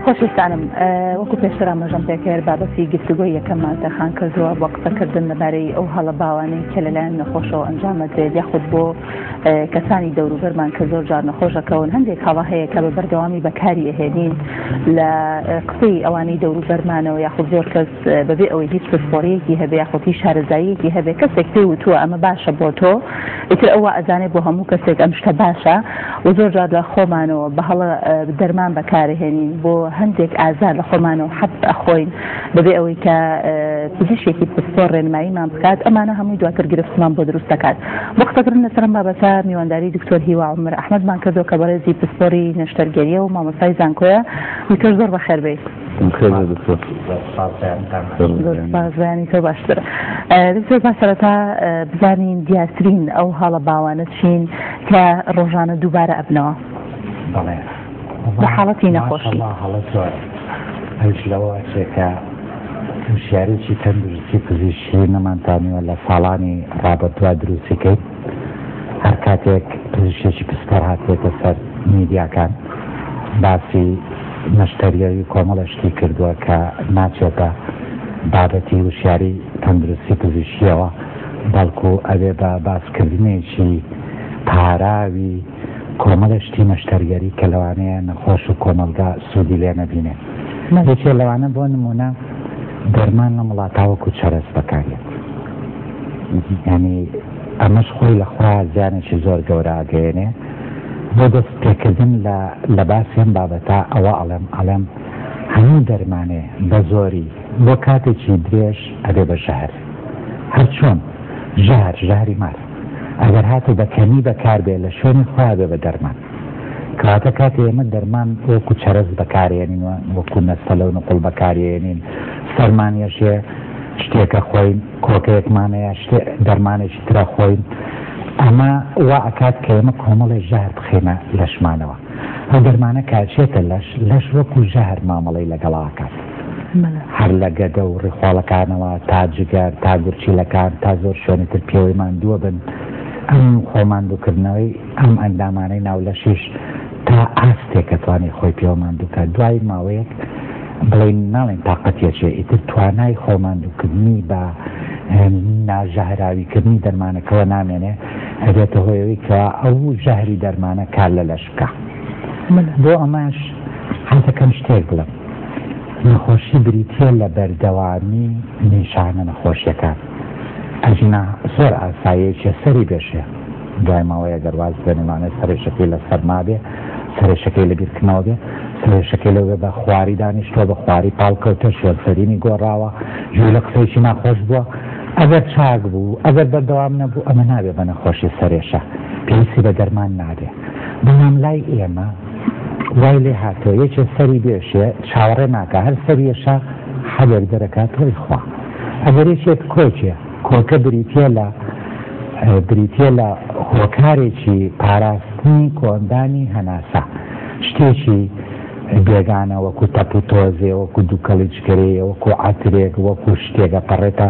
خۆشویستانم وەکو پێشتر ئاماژەم پێکرد بابەتی گفتوگۆی یەکەممان تەخان کردووە بۆ قسەکردن لەبارەی ئەو هەڵە باوانەی کە لەلایەن نەخۆشەوە ئەنجامەدرێت یاخود بۆ کەسانی دەوروبەرمان کە زۆر جار نەخۆشەکەون هەندێک هەڵە هەیە کە بە بەردەوامی بەکاری ئەهێنین لە قسەی ئەوانەی دەوروبەرمانەوە یاخود زۆر کەس بەبێ ئەوەی هیچ پسپۆڕیەکی هەبێ یاخود هیچ شارەزاییەکی هەبێ کەسێک پێی وتووە ئەمە باشە بۆ تۆ ئیتر ئەوە ئەزانێت بۆ هەموو کەسێک ئەم شتە باشە و زۆر جار لە خۆمانەوە بە هەڵە دەرمان بەکارهێنین بۆ هەندێک ئازار لە خۆمانەوە حەبس ئەخۆین بەبێ ئەوەی کە پزیشێکی پسپۆڕ ڕێنماییمان بکات ئەمانە هەمووی دواتر گرفتمان بۆ دروست دەکات. بۆ قسەکردن لەسەر ئەم بابەتە میوانداری دکتۆر هیوا عومر ئەحمەدمان کردووە کە بەڕێزی پسپۆڕی نەشتەرگەریە و مامۆستای زانکۆیە. دکتۆر زۆر بەخێر بێت. بازیانی تۆ باشتر. دکتۆر با سەرەتا بزانین دیارترین ئەو هەڵە باوانە چین کە ڕۆژانە دووبارە ئەبنەوە بە حاڵەتی نەخۆشی. هەیش لەوە چێکە هوشیارێکی تەندروستی پزیشکی نەمانتانیوە لە ساڵانی ڕابردووە دروستیکەیت. هەر کاتێک پزیشێکی پسپۆڕ هاتێتە سەر میدیاکان باسی نەشتەریەوی کۆمەڵەشتی کردووە کە ناچێتە بابەتی وشیاری تەندروستی پزیشکیەوە بەڵکو ئەوێ بە باسکردنێکی پاراوی کۆمەڵەشتی نەشتەرگەری کە لەوانەیە نەخۆش و کۆمەلگا سوودی لێ نەبینێ. یەکێ لەوانە بۆ نمونە دەرمان لە وڵاتاوەکو چەرەس بەکارێت. یعنی ئەمەش خۆی لەخوا زیانێکی زۆر گەورە ئاگەیەنێ. بۆ دەست پێکردن لە باسی ئەم بابەتە ئەوە ئەڵێم هەموو دەرمانێ بە زۆری بۆ کاتێکی درێژ ئەبێ بە ژەهر هەر چۆن ژەهری مار ئەگەر هاتو بەکەمی بەکار بێ لە شوێنی خوا بێ بە دەرمان کاتە کاتی ئێمە دەرمان وەکو چەرەز بەکارێنین وەکو نەستەلە و نقڵ بەکارێنین سەرمانیەشێ شتێکە خۆین کۆکەیەکمانەیە دەرمانێکی ترە خۆین ئەمە وا ئەکات کە ئێمە کۆمەڵی ژەهر بخێنە لەشمانەوە ئەو دەرمانە کاچێتە لەش وەکو ژەهر مامەڵەی لەگەڵاکات هەر لە گەدە و ڕێخواڵەکانەوە تا جگەر تا گورچیلەکان تا زۆر شوێنی تر پێوەی ماندووە بن ئەم خۆماندووکردنەوەی ئەم ئەندامانەی ناولەشیش تا ئاستێکە توانێت خۆی پێوە ماندووکە دوای ماوەیەک بڵێن ناڵێن تااقەتێکێ ئیتر توانای خۆماندووکردنی بە ناژەهراویکردنی دەرمانەکەەوە نامێنێ هەبێتە هۆیەوەی کە ئەو ژەهری دەرمانە کار لە لەشکە. بۆ ئەماش هەتەکەم شتێک بڵم نەخۆشی بریتە لە بەردەوامی نیشانە نەخۆشیەکان ئەژنا زۆر ئاساییەکێ سەری بێشێ دوای ماوەیە گەرواز بێنمانە سەرێشەکەی لە سەرما بێ سەرێشەکەی لە بیرکردنەوە بێ سەرێشەکەی لەوێ بە خواری دانیشتۆ بە خواری پاڵکەوتە شوێنسەرینی گۆڕاوە ژووی لە قسەیەکی ناخۆش بووە ئەگەر چاک بوو ئەگەر بەردەوام نەبوو ئەمە نابێ بە نەخۆشی سەرێشە پێویستی بە دەرمان نابێ بەڵام لای ئێمە وای لێ هاتۆ یەکێ سەری بێشێ چاوەڕێ ناکە هەر سەریێشە حەبێک دەرەکات تۆی خوا ئەگەر یەکێت کۆچێ کۆکە بریتە لە هۆکارێکی پاراستنی کۆندانی هەناسە شتێکی بێگانە وەکو تەپ و تۆزێ وەکو دووکەڵیچکەرەیە وەکو عاترێک وەکو شتێکە پەڕێتە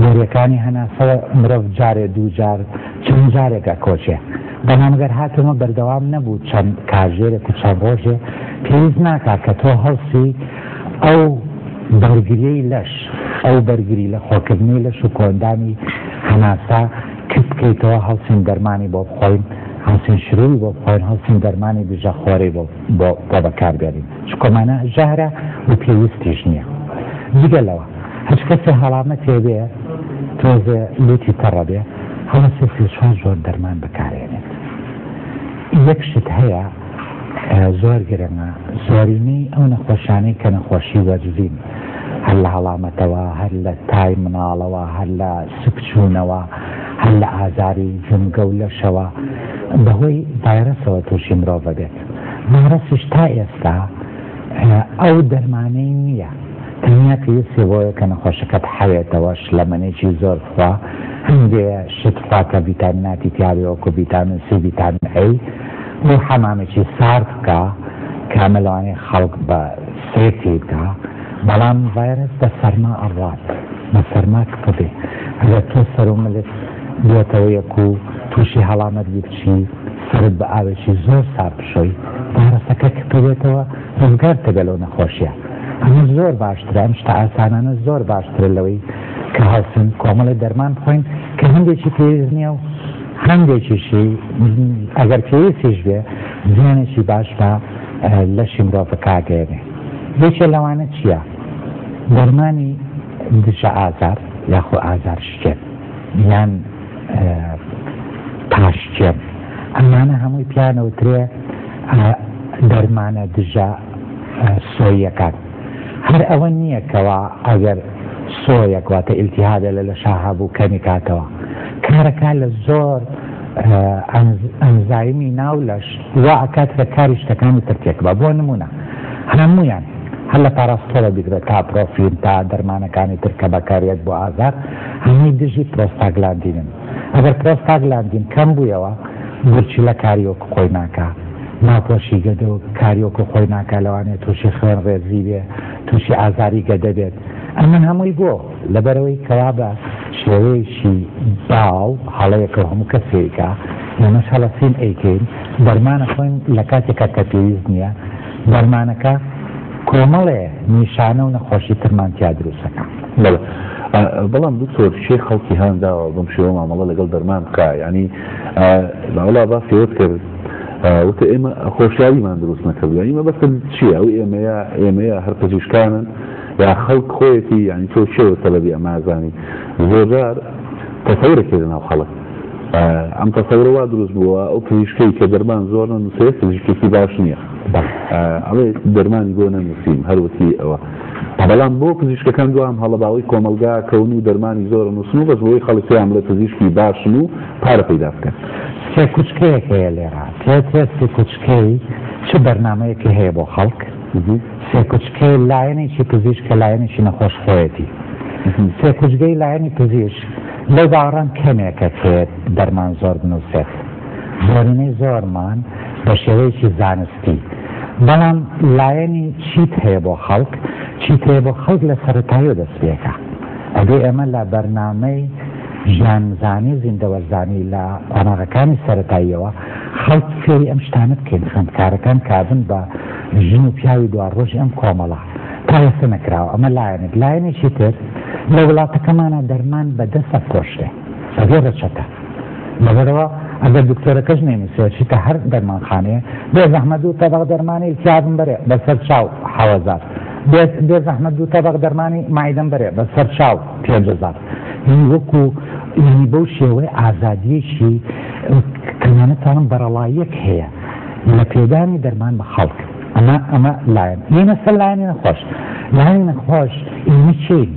وەریەکانی هەناسەوە مرۆڤ جارێ دوو جار چەند جارێکە کۆچێ بەنامگەر هاتومە بەردەوام نەبوو چەند کاژێرێک و چەند ڕۆژێ پێویست ناکات کە تۆ هەڵسی ئەو بەرگریەی لەش ئەو بەرگری لە خۆکردنی لەش و کۆندانی هەناسا کت بکەیتەوە هەڵسین دەرمانی بۆ بخۆین هەڵسین شروعی بۆ بخۆین هەڵسین دەرمانی دژە خۆری بۆ بەکاربێنین چکۆمانە ژەهرە و پێویستیش نییە. جگەلەوە هەچ کەسێ هەڵامە تێبێ تۆزێ لوتی تەڕە بێ هەڵەسی فیلشوان زۆر دەرمان بەکارێنێت. یەک شت هەیە زۆر گرنگە زۆرینەی ئەو نەخۆشانەی کە نەخۆشی وەرزین هەر لە هەڵامەتەوە هەر لە تای مناڵەوە هەر لە سکچوونەوە هەر لە ئازاری جنگە و لەشەوە بەهۆی ڤایرەسەوە تووشی مرۆڤ بێت. ڤایرەسیش تا ئێستا ئەو دەرمانەی نییە تەنیا پێویستی بۆیە کە نەخۆشەکەت حەوێتەوە شلەمەنێکی زۆر خوا هەندێ شت خوا کە ڤیتامیناتی تیاوی وەکو ڤیتامین سی ڤیتامین ئەی و حەمامێکی سارد بکە کاملوانی خەڵک بە سێتی بکە بەڵام ڤایرەس بە سەرما ئەڕات بە سەرما کڕێ ئەگەر تۆ سەر و ملت بێتەوە یەک و تووشی هەڵامەت بچی سرت بە ئاوێکی زۆر سارد بشۆی ڤایرەسەکە کە بێتەوە ڕزگار تەگە لەو نەخۆشیە ئەمە زۆر باشترە ئەم شتە ئاسانانە زۆر باشترە لەوەی کە هەڵسن کۆمەڵی دەرمان بخۆین کە هەندێکی پێویست نییە و هەندێکیشی ئەگەر پێویستیش بێ زیانێکی باش بە لەشی مرۆڤەکەگەێنێ یەکێ لەوانە چییە؟ دەرمانی دژە ئازار یاخۆ ئازار شکێن یان پاشکێن ئەمانە هەمووی پیانەوترێ دەرمانە دژە سۆیەکان هەر ئەوە نییە کەوا ئەگەر سۆیەک واتە ئیلتیهابێ لە لەشا بوو کەمی کاتەوە کارەکە لە زۆر ئەنزایمی ناو لەش وا ئەکاترە کاری شتەکانی ترکێک بە بۆ نمونە هەموویان هەر لە پاراستۆرە بیگرێت تا پرۆفین تا دەرمانەکانی ترکە بەکارێت بۆ ئازار هەمووی دژی پرۆستاگلاندینن ئەگەر پرۆستاگلاندین کەم بوویەوە گورچی لە کاریۆکە خۆی ناکە ناپۆشی گەدە و کاریۆکە خۆی ناکە لەوانێت تووشی خوێن ڕێزی بێ تووشی ئازاری گەدە بێت ئەمن هەمووی بۆ لەبەرەوەی کەوا بە شێوەیەکی باو هەڵەیەکە هەموو کەسێکە ئێمەش هەڵەسین ئەیکەین دەرمانە خۆین لە کاتێکە کە پێویست نییە دەرمانەکە کۆمەڵێ نیشانە و نەخۆشی ترمانتیا دروستەکە بەڵام دکتۆر شێ خەڵکی هەنداوە بەم شێوە مامەڵە لەگەڵ دەرمان بکە یعنی باوەڵا باسیەوەت کرد وتە ئێمە خۆشیاویمان دروست نەکردووە ئێمە بەس چییە ئەو ئێمەیە هەر پزیشکانن یا خەڵک خۆیەتی یعنی تۆ شێوە سەبەبی ئەمازانی زۆرجار تەسەورێکی لەناو خەڵک ئەم تەسەورە وا دروست بووە ئەو پزیشکەی کە دەرمان زۆر نەنووسێت پزیشکێکی باش نییە ئەڵێ دەرمانی بۆ نەنووسیم هەروەتی ئەوە بەڵام بۆ پزیشکەکان دوام هەڵەباوی کۆمەلگا کەون و دەرمانی زۆر نووسن و بەس بۆی خەڵکیان لە پزیشکی باشن و پارە پەیدا بکەن سێ کوچکەیەک هەیە لێرە سێ کوچکەی چ بەرنامەیەکی هەیە بۆ خەڵک سێ کوچکەی لایەنێکی پزیشکە لایەنێکی نەخۆشخۆیەتی سێ کوچگەی لایەنی پزیشک لەو باڕان کەمێکە چێت دەرمان زۆر بنووسێت زۆرینەی زۆرمان بە شێوەیەکی زانستی بەڵام لایەنی چیت هەیە بۆ خەڵک چیت هەیە بۆ خەڵک لە سەرەتاییەوە دەستپێکە ئەگەر ئێمە لە بەرنامەی ژیانزانی زیندەوەرزانی لە قۆناغەکانی سەرەتاییەوە خەڵک فێری ئەم شتانە بکەین خوێندکارەکان کابن بە ژن و پیاوی دوڕۆژی ئەم کۆمەڵە تا ئێستا نەکراوە ئەمە لایەنێک لایەنێکی تر لە وڵاتەکەمانە دەرمان بەدەستە کۆشتێ سەگێ ڕەچەتە لەبەرەوە ئەگەر دکتۆرەکەش نێنووسێتی کە هەر دەرمانخانەیە بێ زەحمەت و تەبەق دەرمانی ئیلتیابم بەرێ بەسەر چاو 1000 بێ زەحمەت و تەبەق دەرمانی مایدەم بەرێ بەسەر چاو 5000 وەکو یعنی بەو شێوەی ئازادیەکی کەمانەتانم بەرەڵاییەک هەیە لە پێدانی دەرمان بە خەڵک ئەمە لایەن یەنە سەر لایەنی نەخۆش لایەنی نەخۆش ئێمە چین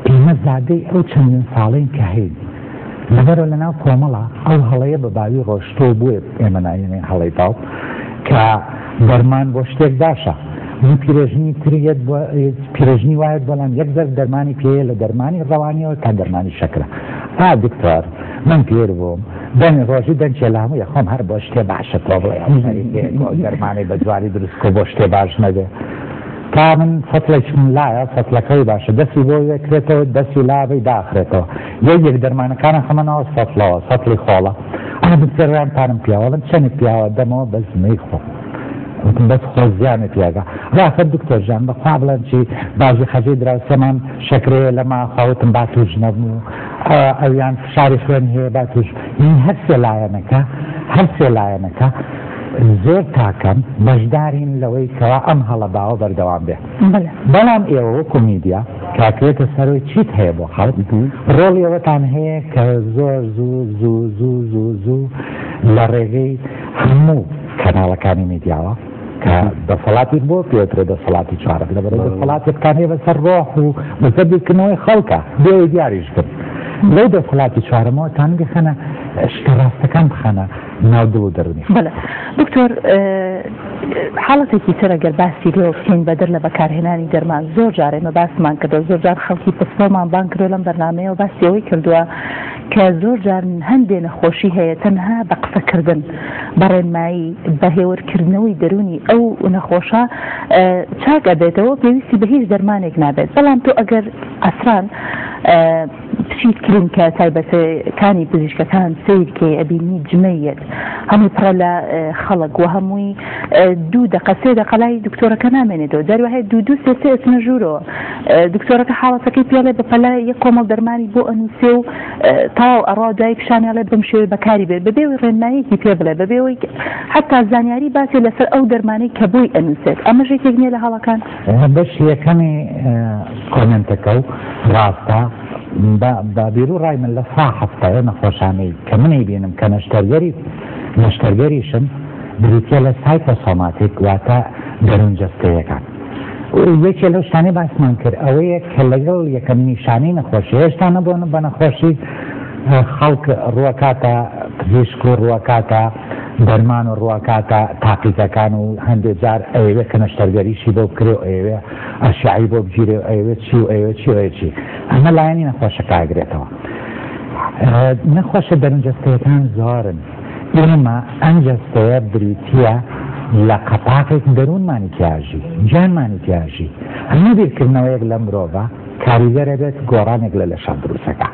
ئێمە زادەی ئەو چەندین ساڵین کە هەین لەبەرەوە لەناو کۆمەڵە ئەو هەڵەیە بە باوی ڕۆشتۆ بووێ ئێمە ناینێ هەڵەی باو کە دەرمان بۆ شتێک داشە من پیرۆژنی تریت پیرۆژنی وایەت بەڵام یەک زەر دەرمانی پێەیە لە دەرمانی ڕەوانیەوە تا دەرمانی شەکرە دکتۆر من پێر بووم دەنی ڕۆژی دەنجێ لە هەموو یەخۆم هەر بۆ شتێ باشە تۆ بڵێ دەرمانی بە جوانی دروستکە بۆ شتێ باش نەبێ تا من فەتڵێکم لایە فەتڵەکەی باشە دەستی بۆ یەکرێتەوە دەستی لابەی داخرێتەوە یەک دەرمانەکانە خەمەنەوە فەتڵەوە سەتڵی خۆڵە بسێڕیان پارم پیاوەڵم چەنی پیاوە دەمەوە بە زمەی خۆ بەس خۆ زیانە پیاگە ڕاستە دکتۆر ژان بەخوا بڵێن چی بازی خەجی دراوسەمان شەکرەیە لەما خاوتم با توش نەبم و ئەویان فشاری خوێن هەیە با توش این هەر سێ لایەنەکە زۆر تاکەم بەشدارین لەوەی کەوا ئەم هەڵە باوە بەردەوام بێ بەڵام ئێوە وەکو میدیا کاکرێتە سەرۆی چیت هەیە بۆ خەڵک ڕۆڵی ئەوەتان هەیە کە زۆر زوو لە ڕێگەی هەموو کەناڵەکانی میدیاوە کە دەسەڵاتی بۆ پێوترێت دەسەڵاتی چوارەک لەبەرەوە دەسەڵاتێکتان هەیە بەسەر ڕۆح و بەسەر بیرکردنەوەی خەڵکە بێوەی دیاریش کرد لەو دەسەڵاتی چوارەمەوە تان بخەنە شتە ڕاستەکان بخەنە ناو دڵ و دەرونی بەڵێ دکتۆر حاڵەتێکی ترە گەر باسی لێ بکەین بەدر لە بەکارهێنانی دەرمان زۆر جار ئێمە باسمان کردەوە زۆر جار خەڵکی پسپۆمان بان کردو لەم بەرنامەیەوە باسی ئەوەی کردووە کە زۆر جار هەندێک نەخۆشی هەیە تەنها بە قسەکردن بەڕێنمایی بە هێورکردنەوەی دەرونی ئەو نەخۆشە چاک ئەبێتەوە پێویستی بە هیچ دەرمانێک نابێت بەڵام تۆ ئەگەر ئەسران پشیت کردن کە تایبەتەکانی پزیشکەکان سیرکێ ئەبینی جمەیت هەمووی پڕە لە خەڵک و هەمووی 2 دقە 3 دقە لای دکتۆرەکە نامێنێتەوە دەروەهەیە 2 3 ئەچنە ژوورەوە دکتۆرەکە حاڵەتەکەی پێڵێ بەپەلای یەک کۆمەڵ دەرمانی بۆ ئەنووسێ و تاو ئەڕا دوای پیشانیاڵێ بم شێوەی بەکاری بێت بەبێەوەی ڕێنماییەکی پێ بڵێ بەبێەوەی حتا زانیاری باسی لەسەر ئەو دەرمانەی کە بۆی ئەنووسێت ئەمە ژێکێک نییە لە هەڵەکان بەشی یەکەمی کۆمنتەکە و ڕاستە بە بیرو ڕای من لە سا هەفتەیە نەخۆشانەی کە منی بینم کە نەشتەرگەریشم بریتە لە سایتۆسۆماتیک واتە دەروونجەستەیەەکان یەکێ لەو شتانەی باسمان کرد ئەوەیە کە لەگەڵ یەکەم نیشانەی نەخۆشی هێشتا نەبوون بە نەخۆشی خەڵک ڕوەکاتە پزیشک و ڕوەکاتە دەرمان و ڕوەکاتە تاقیزەکان و هەندێک جار ئەوێ کە نەشتەرگەریشی بۆ بکرێ و ئەوێ ئەشعی بۆ بگیرێ و ئەوێ چی و ئەوێ چی ئەوێ چی ئەمە لایەنی نەخۆشەکە ئاگرێتەوە نەخۆشە دەروونجەستەیەکان زۆرن ئێمە ئەم جەستەیە بریتیە لە قەپاقێک دەروونمانی تیاژی گیانمانی تیاژی ئەمە بیرکردنەوەیەک لە مرۆڤە کاریگەرە بێت گۆڕانێک لە لەشە دروستەکە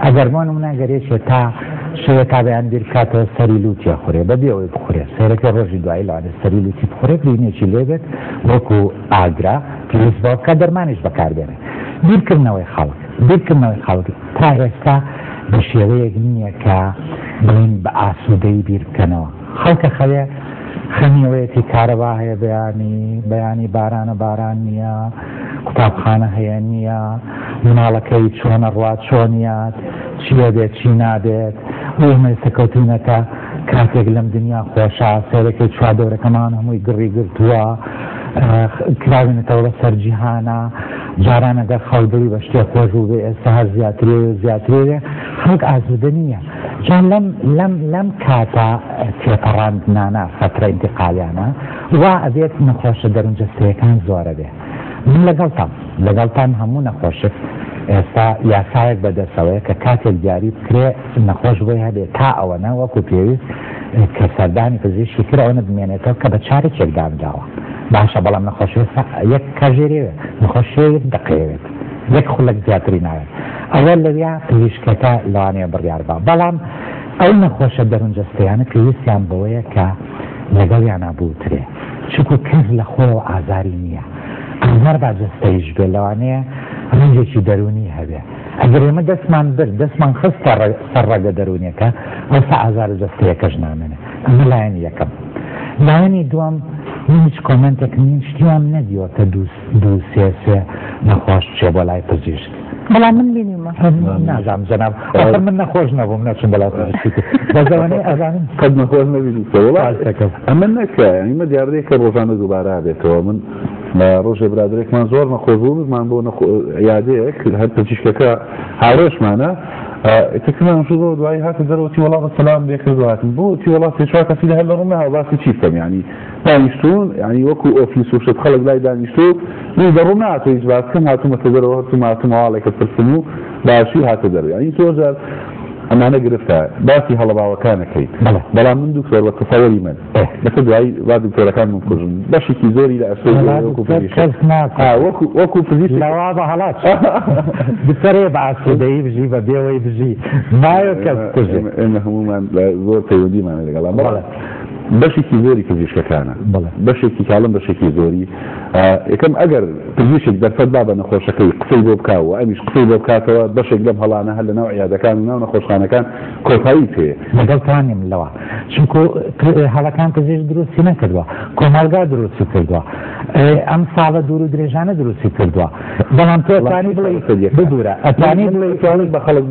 ئەگەر بۆ نمونە گەرێشێ تا شوێ تا بەیان بیر بکاتەوە سەری لوتیە خورێ بەبێ ئەوەی بخورێ سەرەکە ڕۆژی دوایی لەوانێت سەری لوتی بخورێ برینێکی لێ بێت وەکو ئاگرا پێویست بۆ بکە دەرمانیش بەکاربێنێ بیرکردنەوەی خەڵک تا ئێستا بە شێوەیەک نییە کە بڵین بە ئاسوودەی بیر بکەنەوە خەڵکە خەوێ خەمیەوەیەتی کارەبا هەیە بەیانی باران نییە قوتابخانە هەیە نییە مناڵەکەی چۆنە ڕوا چۆنیات چیە بێت چی نابێت ومە سەکەوتونەکە کاتێک لەم دنیا خۆشە سەرەکەی چوادۆرەکەمان هەمووی گڕی گرتووە کراوێنێتەوە سەر جیهانە جاران ئەگەر خەڵبڵی بە شتێ خۆش و بێ ئێستا هەر زیاترێ خەڵک ئازودە نییە جان لەم کاتە تێپەڕاندنانە فترە ئینتقالیانە وا ئەبێت نەخۆشە دەروونجەستەیەکان زۆرە بێ من لەگەڵتان هەموو نەخۆشت ئێستا یاسایەک بەدەستەوەیە کە کاتێک دیاری بکرێ نەخۆش بۆی هەبێت تا ئەوەنە وەکو پێویست کە سەردانی پزیشکی کرد ئەوەنە بمێنێتەوە کە بە چارێکێک دامداوە باشە بەڵام نەخۆشی یەک کەژێرێوێت نەخۆشیەوێت دەقەیەوێت یەک خولەک زیاتری ناوێت ئەوە لەویا پزیشکەکە لەوانەیە بڕیار بە بەڵام ئەو نەخۆشە دەروونجەستەیانە پێویستیان بەوەیە کە لەگەڵیان نابووترێ چونکە کەس لە خۆیەوە ئازاری نییە ئازار با جەستەیش بێ لەوانەیە ڕنجێکی دەرونی هەبێ ئەگەر ئێمە دەستمان خستە سەرڕەگە دەرونیەکە ئەوسا ئازار جەستەیەکەش نامێنێ ئەمە لایەنی یەکەم لایەنی دووەم هیچ کۆمنتێک نین شتیوان نەدیوەتە 2-3 نەخۆش بچێ بۆ لای پزیشک بەڵام من بینیمە نازام جەناب من نەخۆش نەبووم نەچم بەلای پزیشکی بەزەوانەی ئەزانم قەت نەخۆش نەبینیتەوە ئەمە نەکە ئەمە دیاردەیەکە ڕۆژانە دووبارە بێتەوە من ڕۆژێ برادێکمان زۆر نەخۆش بوو بمان بۆ یادەیەک هەر پزیشکەکە هاوڕێشمانە تکمان شو دوای هات دروتی والله السلام بيكردواتن بوتي والله تشواك في هلا رمها وباس تشيفهم يعني دانشتون يعني وكو اوفيس وشت خلق لا دانشتو من درمنا تو اجبات كم هاتو متدرو هاتو مالك ترسمو باشي هاتو درو يعني توجر اما انا قرفتها باسي هلا باوا كان كيت بلا من دكتور وتصوري من بس دعي بعد دكتور كان منكوج باشي كي زوري لا اسوي وكو فيزيك لا واضح خلاص بالطريقه بعث داي بجي بديوي بجي ما يكفي انه عموما زور تيودي ما انا قال بەشێکی زۆری پزیشکە کانە بەشێکی کاڵم بەشێکی زۆری یەکەم ئەگەر پزیشک دەرفەت با بە نەخۆشەکەی قسەی بۆ بکاوە ئەمیش قسەی بۆ بکاتەوە بەشێک لەم هەڵانە هەر لە ناو عیادەکان و ناو نەخۆشخانەکان کۆتایی پێ لەگەڵتانیم لەوە چونکە هەڵەکان پزیشک دروستی نەکردووە کۆمەلگا دروستی کردووە ئەم ساڵە دوور و درێژانە دروستی کردووە بەڵام تۆ ئەتوانی بڵێ بدورە ئەتوانی بڵێ بە خەڵک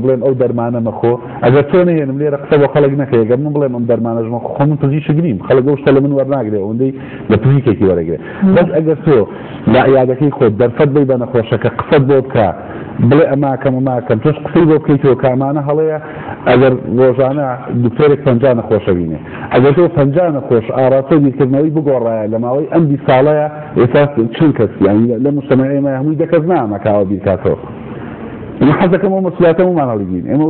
بڵێم ئەو دەرمانە مەخۆ ئەگەر تۆ نێنم لێرە قسە بۆ خەڵک نەکەی ئەگەر من بڵێم ئەم دەرمانە خۆم پزیشک نیم خەڵک ئەو شتە لە من وەرناگرێ ئەوەندەی لە پزیشکێکی وەرەگرێ بەس ئەگەر تۆ لە عیادەکەی خۆت دەرفەت بی بە نەخۆشەکە قسەت بۆ بکە بڵێ ئەماکەم تۆش قسەی بۆ بکەیتەوە کامانە هەڵەیە ئەگەر ڕۆژانە دکتۆرێک 50 نەخۆشە بینێ ئەگەر تۆ 50 نەخۆش ئاراستە بیرکردنەوەی بگۆڕایە لە ماوەی ئەم 20 ساڵەیە ئێستا چەند کەس یانی لە مجتەمەعی ئێمە هەمووی دەکەس نامەکاوە بیرکاتەوە ئێمە حەزەکەم ئەو مەسئولیاتەمە هەڵیگرین ئێمە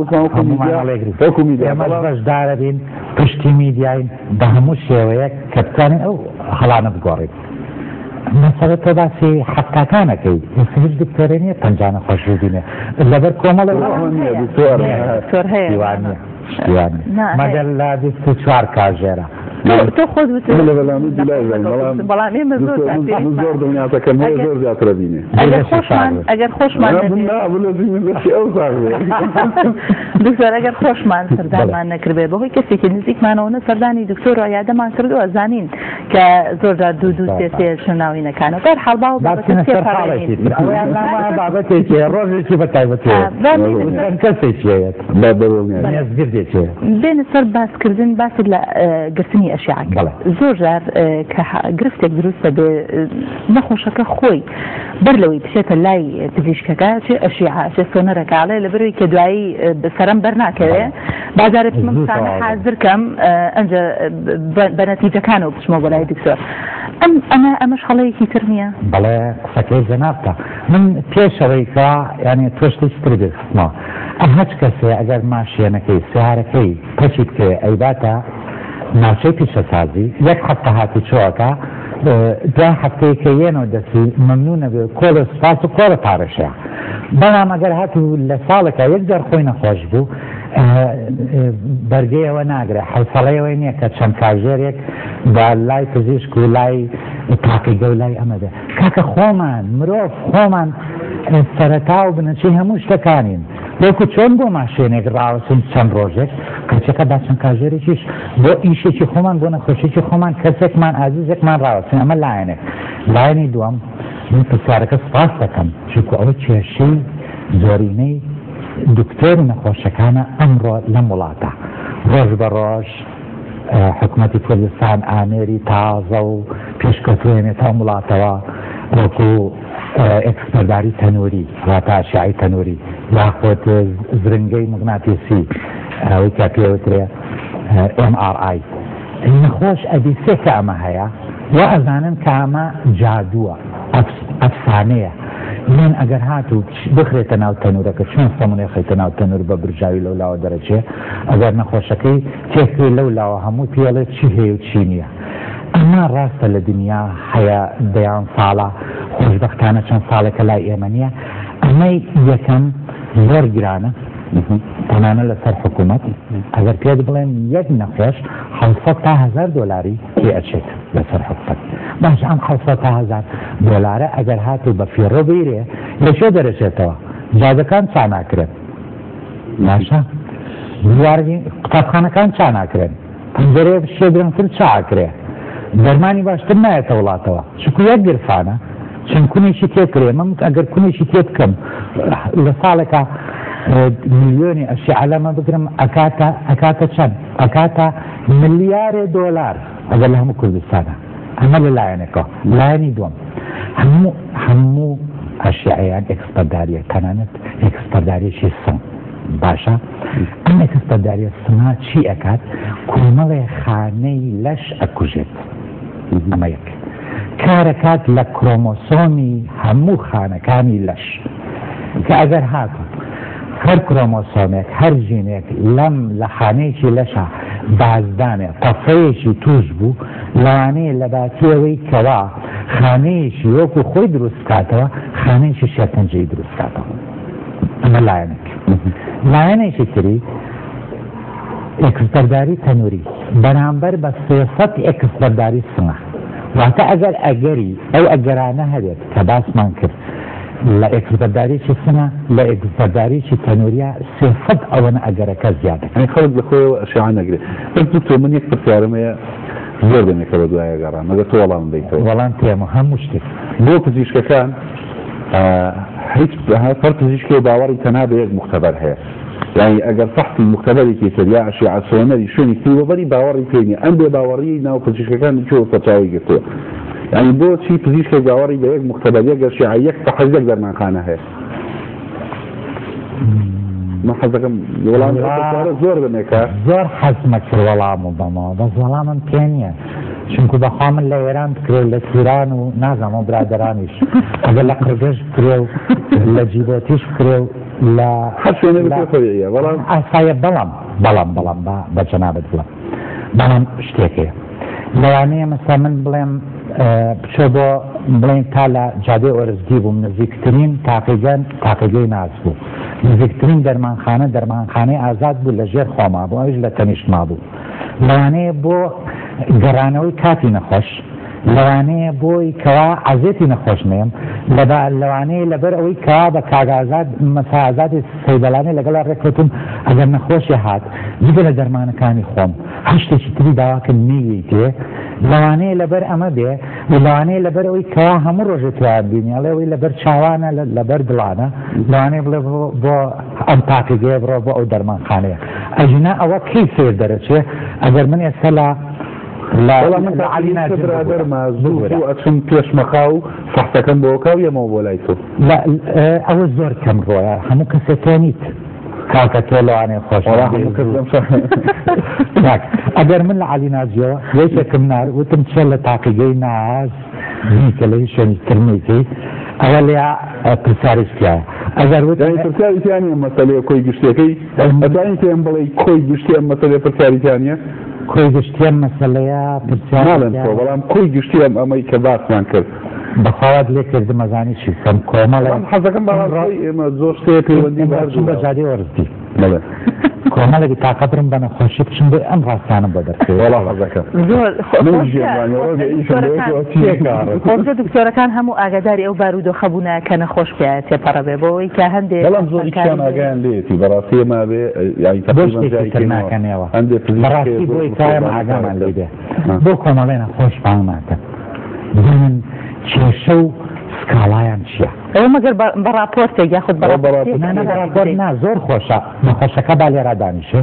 وەکو میدیا ئێمە بەشدارە بین پشتی میدیاین بە هەموو شێوەیە کە بتوانین ئەو هەڵانە بگۆڕێت مەسەلە تۆ باسی حەقاکانەکەی هیچ دکتۆرە نییە 50 نەخۆش ببینێ لەبەر کۆمەڵە مەگەر لا 24 کاژێرە تۆ خۆت بەڵام ئێمە زۆر دڵنیاتەکەم زۆر زیاترە بینێ ئەگەر خۆشمان دکتۆر ئەگەر خۆشمان سەردانمان نەکردێ بەهۆی کەسێکی نزیکمانەوە سەردانی دکتۆر و یادەمان کردووە زانین کە زۆر دوو سێ شناوینەکانەوە بەر حەڵبا و بابەتێکی ڕۆژێکی بە تایبەتی کەسێکیەت بێنە سەر باسکردن باسی لە گرتنی ئەشیعەکە زۆر جار کە گرفتێک دروستە بێ نەخۆشەکە خۆی بەر لەوەی بچێتە لای پزیشکەکە چێ ئەشیعە چێ سۆنەرەکاڵێ لە بەروی کە دوایی سەرم بەرناکەوێ بازارێت منسانە حازرکەم ئەنجە بە نەتیجەکانەوە بچمە بۆ لای دکتۆر ئەمەش هەڵەیەکی تر نییە بەڵێ قسەکەی جەنابتە من پێشەوەی کە یعنی تۆشتێکی تر بێتمەوە ئەم هەچ کەسێ ئەگەر ماشێنەکەی سیارەکەی پەچی بکەوێ ئەیباتە ناوچەی پیشەسازی یەک هەفتە هاتی چۆەکە دوای هەفتەیەکە یێنەوە دەسی مەمنونە بێ کۆلە سپاس و کۆلە پارەشەیە بەڵام ئەگەر هاتوو لە ساڵێکە یەک جار خۆی نەخۆش بوو بەرگەیەوە ناگرێت حوسەڵەیەوەی نییە کە چەند کاژێرێک بە لای پزیشک و لای تاقیگە و لای ئەمەدە کاکە خۆمان مرۆڤ خۆمان سەرەتا و بنەچی هەموو شتەکانین وەکو چۆن بۆ ماشێنێک ڕاوەچین چەند ڕۆژێک کەچەکە با چەند کاژێرێکیش بۆ ئیشێکی خۆمان بۆ نەخۆشیێکی خۆمان کەسێکمان ئازیزێکمان ڕاوەچین ئەمە لایەنێک لایەنی دووەم من پرسیارەکە سپاس دەکەم چونکە ئەوە کێشەی زۆرینەی دکتۆر نەخۆشەکانە ئەمڕۆ لەم وڵاتە ڕۆژ بە ڕۆژ حکوومەتی کوردستان ئامێری تازە و پێشکەوتوێنێتە وڵاتەوە وەکو ئەکسپەرداری تەنووری واتە ئاشیایی تەنووری یاخۆت زرنگەی مغناطیسی ئەوەی کە پێوترێ MRI نەخۆش ئەدیسێ کە ئەمە هەیە و ئەزانن کە ئەمە جادووە ئەفسانەیە من ئەگەر هاتوو بخرێتە ناو تەنورەکە چۆن سەمونێ خەیتە ناو تەنور بە برژاوی لەو لاوە دەرەچێ ئەگەر نەخۆشەکەی تێکوێ لەو لاوە هەموو پێڵێ چی هەیە و چی نییە ئەمە ڕاستە لە دنیا هەیە دەیان ساڵە خۆشبەختانە چەند ساڵێکە لای ئێمە نییە ئەمەی یەکەم زۆر گرانە تەنانە لەسەر حکوومەت ئەگەر پێت بڵێن یەک نەخۆش 700 تا 1000 دۆلاری پێ ئەچێت لەسەر حکوومەت باش ئەم 700 تا 1000 دۆلارە ئەگەر هاتوو بە فیڕۆ بیرێ لەکوێ دەرەچێتەوە جادەکان چا ناکرێت باشە قوتابخانەکان چا ناکرێن پەنجەرێ شێ درەنگتر چاکرێ دەرمانی باشتر نایەتە وڵاتەوە چکو یەک گرفانە چەند کونێکی تێکرێ من ئەگەر کونێکی تێ بکەم لە ساڵێکە ملیۆنی ئەشیعەلەمە بگرم ئەکاتە چەند ئەکاتە ملیارێ دۆلار ئەگەر لە هەموو کوردستانە ئەمە لە لایەنێکەوە لایەنی دووەم هەموو ئەشیعەیان ئێکسپەرداریە تەنانەت ئێکسپەرداریەکی سم باشە ئەم ئێکسپەرداریە سما چی ئەکات کۆمەڵێ خانەی لەش ئەکوژێت ئەمە یەک کارەکات لە کرۆمۆسۆمی هەموو خانەکانی لەش کە ئەگەر هاتوو هەر کرۆمۆسۆمێک هەر ژینێک لەم لە خانەیەکی لەشە بازدانێ تەفەیەکی توش بوو لەوانەیە لە باتیەوەی کەوا خانەیەکی وەکو خۆی دروست کاتەوە خانەیەکی شێرپەنجەی دروست کاتەوە ئەمە لایەنێک لایەنێکی تری ئێکسپەرداری تەنووری بەرامبەر بە 300 ئێکسپەرداری سمە واتە ئەگەر ئەگەری ئەو ئەگەرانە هەبێت کە باسمان کرد لە ئێکسپەرداریی سمە لە ئێکسپەرداریی تەنووریە 300 ئەوەنە ئەگەرەکە زیادە خەڵک لە خۆیەوە ئەشیعە نەگرێت تۆ من یەک پرسیارمەیە زۆر دەمێکە بە دوایە گەڕان مەگەر تۆ وەڵام بدەیتەوە وەڵام تێمە هەموو شتێک بۆ پزیشکەکان هیچ هەر پزیشکی باوەڕی تەنها بە یەک مختبەر هەیە يعني اگر فحص المختبرێکی کرد یا ئەشیعە سۆنەری شوێنی کتێبەری باوەڕی پێ نییە ئەم بێ باوەڕی ناو پزیشکەکانی چۆ سەرچاوی گرتووە يعني بۆچی پزیشکی باوەڕی بە یەک مختبەر یەک ئەشیعە یەک تەحەزیەک دەرمانخانە هەیە من حەزەکەم وەڵام زۆر بنێکە زۆر حەزمە کرد وەڵام و بەمەوە بەس وەڵامم پێ نییە چونکو بەخوا من لە ئێران کرێ لە سیران و نازانەوە برادرانیش ئەگەر لە قرگەش کرێ و لە جیبۆتیش کرێ و لە بەڵام ئاسایە بەڵام بە جەنابەت بڵم بەڵام شتێکەیە لەوانەیە مەسا من بڵێم بچۆ بۆ بڵێن تا لە جادێ ئۆرزگی بووم نزیکترین تاقیگەی ناز بوو نزیکترین دەرمانخانەی ئازاد بوو لە ژێر خۆما بوو ئەوش لە تەنیشتما بوو لەوانەیە بۆ گەڕانەوەی کاتی نەخۆش لەوانەیە بۆی کەوا عەزێتی نەخۆش نێم لەوانەیە لەبەر ئەوەی کەوا بە کاگازات مەساعازاتی سەیدەلانەی لەگەڵا ڕێککەوتم ئەگەر نەخۆشی هات جگە لە دەرمانەکانی خۆم هەشتێکی تری داواکە نێوی تێ لەوانەیە لەبەر ئەمە بێ لەوانەیە لەبەر ئەوەی کەوا هەموو ڕۆژێ توان بینیڵێەوەی لەبەر چاوانە لەبەر دڵانە لەوانەیە بڵێ بۆ ئەم تاقیگەیە بڕۆ بۆ ئەو دەرمانخانەیە ئەژنا ئەوە کەی سێر دەرەچێ ئەگەر من ئێستا ئەچم پێشمەخا و فەحتەکەم بۆکە و یەمەوە بۆ لای تۆ ئەوە زۆر کەم ڕۆیە هەموو کەسێتێنیت کاکە تۆ لەوانێ خۆش ئەگەر من لە عەلی نازیەوە یەکێکم وتم چێ لە تاقیگەی ناز نیکە لە هیچ شوێنی ترمیتی ئەوە لێ پرسیارستیایە ئەگەر پرسیاریتیانی ئەم مەسەلەیە کۆی گشتەکەی ئەتوانیت پێم بڵێ کۆی گشتی ئەم مەسەلەیە پرسیاریتیانە کۆی گشتیان مەسەلەیە پرسیارڵێن تۆ بەڵام کۆی گشتی ئەمەی کە باسمان کرد بەخوات لێ کردم مەزانی چی کەم کۆمەڵێ حەزەکەم بەڕای ئێمە زۆر شتەیە پەیوەندی بە جادێ وەرزی کۆمەڵێکی تاقە برم بە نەخۆشی بچم بۆ ئەم ڕاستانە بە دەرکەوە وەڵام حەزەکەم دکتۆرەکان هەموو ئاگاداری ئەو بارودۆ خەبوونە کە نەخۆش پێ تێپەڕە بێ بۆەوەی کە هەندێک بەڵام زۆریان ئاگیان لێتی بەڕاستی ئێمە بێ ناکەنەوە بەڕاستی بۆی کایم ئاگامان لێ بێ بۆ کۆمەڵێ نەخۆش پاڵماکە من کێشە و سکاڵایان چییە؟ ئەوە مەگەر بە راپۆرتێک یاخود بەڕاپۆرت نا زۆر خۆشە نەخۆشەکە با لێرا دانیشێ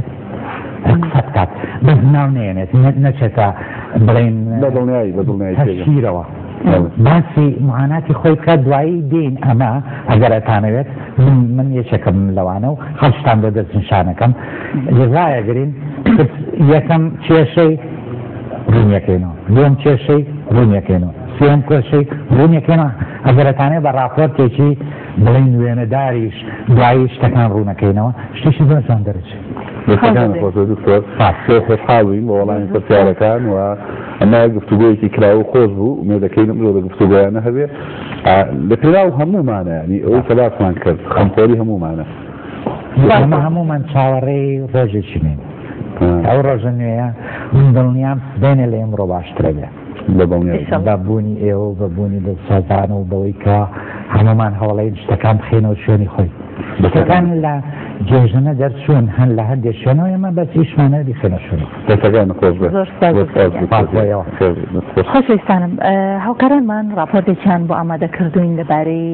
قسەت کات بەس ناو نێنێت نەچێتە بڵێن تەشیرەوە باسی معاناتی خۆی بکات دوایی دین ئەمە ئەگەر ئەتانەوێت من یەکێکم لەوانە و خەڵشتان بۆ دەستنیشانەکەم جزایەگرین یەکەم کێشەی ڕوونیەکەینەوە دووەم کێشەی ڕوونیەکەینەوە سێم کێشەی ڕوونیەکەینەوە ئەگەرەتانەیە بە راپۆرتێکی بڵین وێنەداریش دوایی شتەکان ڕوونەکەینەوە شتێکی زۆرجان دەرەچێت خۆشحاڵین بە وەڵامی پرسیارەکان و ئەمە گفتوگۆیەکی کراوە خۆش بوو مێدەکەینم زۆر گفتوگۆیانە هەبێ لە پێراو هەموومانە ینی ئەوەی کە باسمان کرد خەمخۆری هەموومانە ئەمە هەموومان چاوەڕێی ڕۆژێکی نین ئەو ڕۆژە نوێیە من دڵنیام بێنێ لە ئێمڕۆ باشترە بێ بەبوونی ئێوە بەبوونی دڵسۆزان و بەوەی کە هەمومان هەوڵەین شتەکان بخێنەوە شوێنی خۆی شتەکان لە جێژنە دەرچوون هەن لە هەندێک شوێنەوە ئێمە بەسی شوانە بخێنە شوێنی دەستەکان خۆش بێ خۆشەویستانم هاوکارانمان راپۆرتێکیان بۆ ئامادەکردوین لەبارەی